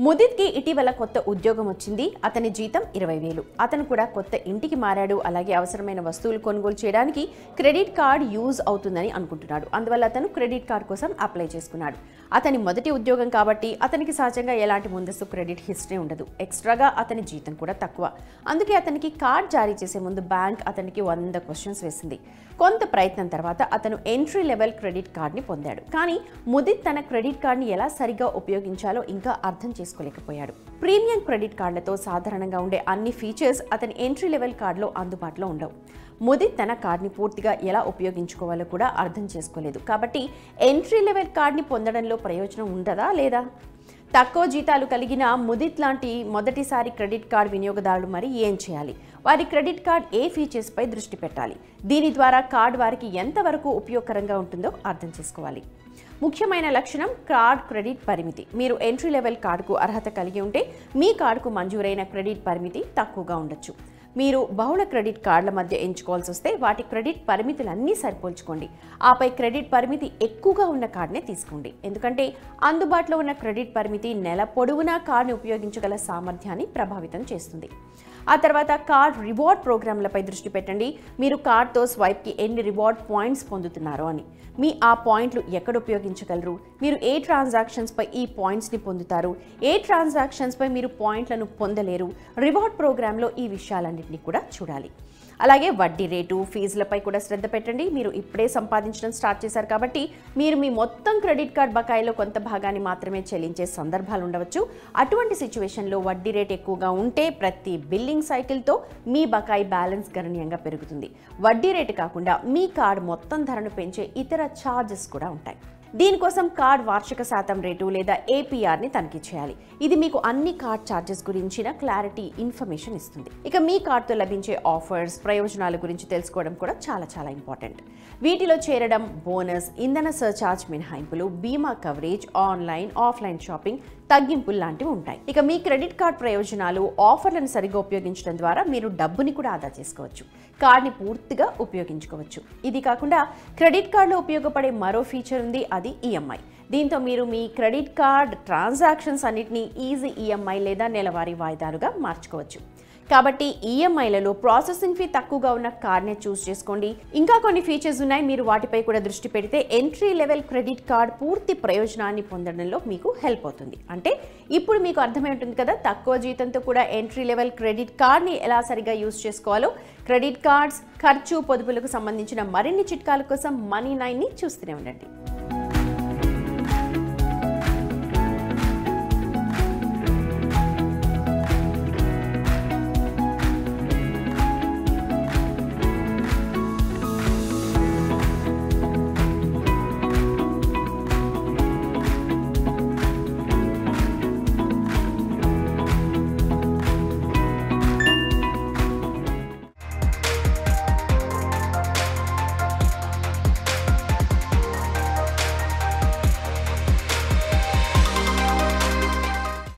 ముదిత్కి ఇటీవల కొత్త ఉద్యోగం వచ్చింది. అతని జీతం 20,000. అతను కూడా కొత్త ఇంటికి మారాడు. అలాగే అవసరమైన వస్తువులు కొనుగోలు చేయడానికి క్రెడిట్ కార్డ్ యూజ్ అవుతుందని అనుకుంటున్నాడు. అందువల్ల అతను క్రెడిట్ కార్డ్ కోసం అప్లై చేసుకున్నాడు. అతని మొదటి ఉద్యోగం కాబట్టి అతనికి సహజంగా ఎలాంటి ముందస్తు క్రెడిట్ హిస్టరీ ఉండదు. ఎక్స్ట్రాగా అతని జీతం కూడా తక్కువ. అందుకే అతనికి కార్డ్ జారీ చేసే ముందు బ్యాంక్ అతనికి 100 క్వశ్చన్స్ వేసింది. కొంత ప్రయత్నం తర్వాత అతను ఎంట్రీ లెవెల్ క్రెడిట్ కార్డ్ని పొందాడు. కానీ ముదిత్ తన క్రెడిట్ కార్డ్ని ఎలా సరిగా ఉపయోగించాలో ఇంకా అర్థం చేసుకోలేకపోయాడు. ప్రీమియం క్రెడిట్ కార్డులతో సాధారణంగా ఉండే అన్ని ఫీచర్స్ అతని ఎంట్రీ లెవెల్ కార్డులో అందుబాటులో ఉండవు. ముదిత్ తన కార్డ్ని పూర్తిగా ఎలా ఉపయోగించుకోవాలో కూడా అర్థం చేసుకోలేదు. కాబట్టి ఎంట్రీ లెవెల్ కార్డ్ని పొందడంలో ప్రయోజనం ఉండదా లేదా? తక్కువ జీతాలు కలిగిన ముదిత్ లాంటి మొదటిసారి క్రెడిట్ కార్డ్ వినియోగదారులు మరి ఏం చేయాలి? వారి క్రెడిట్ కార్డ్ ఏ ఫీచర్స్పై దృష్టి పెట్టాలి? దీని ద్వారా కార్డ్ వారికి ఎంతవరకు ఉపయోగకరంగా ఉంటుందో అర్థం చేసుకోవాలి. ముఖ్యమైన లక్షణం కార్డ్ క్రెడిట్ పరిమితి. మీరు ఎంట్రీ లెవెల్ కార్డుకు అర్హత కలిగి ఉంటే మీ కార్డుకు మంజూరైన క్రెడిట్ పరిమితి తక్కువగా ఉండొచ్చు. మీరు బహుళ క్రెడిట్ కార్డుల మధ్య ఎంచుకోవాల్సి వస్తే వాటి క్రెడిట్ పరిమితులన్నీ సరిపోల్చుకోండి. ఆపై క్రెడిట్ పరిమితి ఎక్కువగా ఉన్న కార్డునే తీసుకోండి. ఎందుకంటే అందుబాటులో ఉన్న క్రెడిట్ పరిమితి నెల పొడవునా కార్డుని ఉపయోగించగల సామర్థ్యాన్ని ప్రభావితం చేస్తుంది. ఆ తర్వాత కార్డ్ రివార్డ్ ప్రోగ్రాంలపై దృష్టి పెట్టండి. మీరు కార్డ్తో స్వైప్కి ఎన్ని రివార్డ్ పాయింట్స్ పొందుతున్నారో అని. ఆ పాయింట్లు ఎక్కడ ఉపయోగించగలరు? మీరు ఏ ట్రాన్సాక్షన్స్పై ఈ పాయింట్స్ని పొందుతారు? ఏ ట్రాన్సాక్షన్స్పై మీరు పాయింట్లను పొందలేరు? రివార్డ్ ప్రోగ్రాంలో ఈ విషయాలన్నింటినీ కూడా చూడాలి. అలాగే వడ్డీ రేటు, ఫీజులపై కూడా శ్రద్ధ పెట్టండి. మీరు ఇప్పుడే సంపాదించడం స్టార్ట్ చేశారు కాబట్టి మీరు మీ మొత్తం క్రెడిట్ కార్డ్ బకాయిలో కొంత భాగాన్ని మాత్రమే చెల్లించే సందర్భాలు ఉండవచ్చు. అటువంటి సిచ్యువేషన్లో వడ్డీ రేట్ ఎక్కువగా ఉంటే ప్రతి బిల్లింగ్ సైకిల్తో మీ బకాయి బ్యాలెన్స్ గణనీయంగా పెరుగుతుంది. వడ్డీ రేటు కాకుండా మీ కార్డ్ మొత్తం ధరను పెంచే ఇతర ఛార్జెస్ కూడా ఉంటాయి. దీనికోసం కార్డ్ వార్షిక శాతం రేటు లేదా ఏపీఆర్ని తనిఖీ చేయాలి. ఇది మీకు అన్ని కార్డ్ ఛార్జెస్ గురించిన క్లారిటీ ఇన్ఫర్మేషన్ ఇస్తుంది. ఇక మీ కార్డ్తో లభించే ఆఫర్స్, ప్రయోజనాల గురించి తెలుసుకోవడం కూడా చాలా ఇంపార్టెంట్. వీటిలో చేరడం, బోనస్, ఇంధన సర్చార్జ్ మినహాయింపులు, బీమా కవరేజ్, ఆన్లైన్, ఆఫ్లైన్ షాపింగ్ తగ్గింపులు లాంటివి ఉంటాయి. ఇక మీ క్రెడిట్ కార్డ్ ప్రయోజనాలు, ఆఫర్లను సరిగ్గా ఉపయోగించడం ద్వారా మీరు డబ్బుని కూడా ఆదా చేసుకోవచ్చు. కార్డ్ని పూర్తిగా ఉపయోగించుకోవచ్చు. ఇది కాకుండా క్రెడిట్ కార్డులో ఉపయోగపడే మరో ఫీచర్ ఉంది, అది ఈఎంఐ. దీంతో మీరు మీ క్రెడిట్ కార్డ్ ట్రాన్సాక్షన్స్ అన్నిటినీ ఈజీ ఈఎంఐ లేదా నెలవారీ వాయిదాలుగా మార్చుకోవచ్చు. కాబట్టి ఈఎంఐలలో ప్రాసెసింగ్ ఫీ తక్కువగా ఉన్న కార్డ్నే చూస్ చేసుకోండి. ఇంకా కొన్ని ఫీచర్స్ ఉన్నాయి, మీరు వాటిపై కూడా దృష్టి పెడితే ఎంట్రీ లెవెల్ క్రెడిట్ కార్డ్ పూర్తి ప్రయోజనాన్ని పొందడంలో మీకు హెల్ప్ అవుతుంది. అంటే ఇప్పుడు మీకు అర్థమై ఉంటుంది కదా, తక్కువ జీతంతో కూడా ఎంట్రీ లెవెల్ క్రెడిట్ కార్డ్ని ఎలా సరిగా యూజ్ చేసుకోవాలో. క్రెడిట్ కార్డ్స్, ఖర్చు, పొదుపులకు సంబంధించిన మరిన్ని చిట్కాల కోసం Money9ని చూస్తూనే ఉండండి.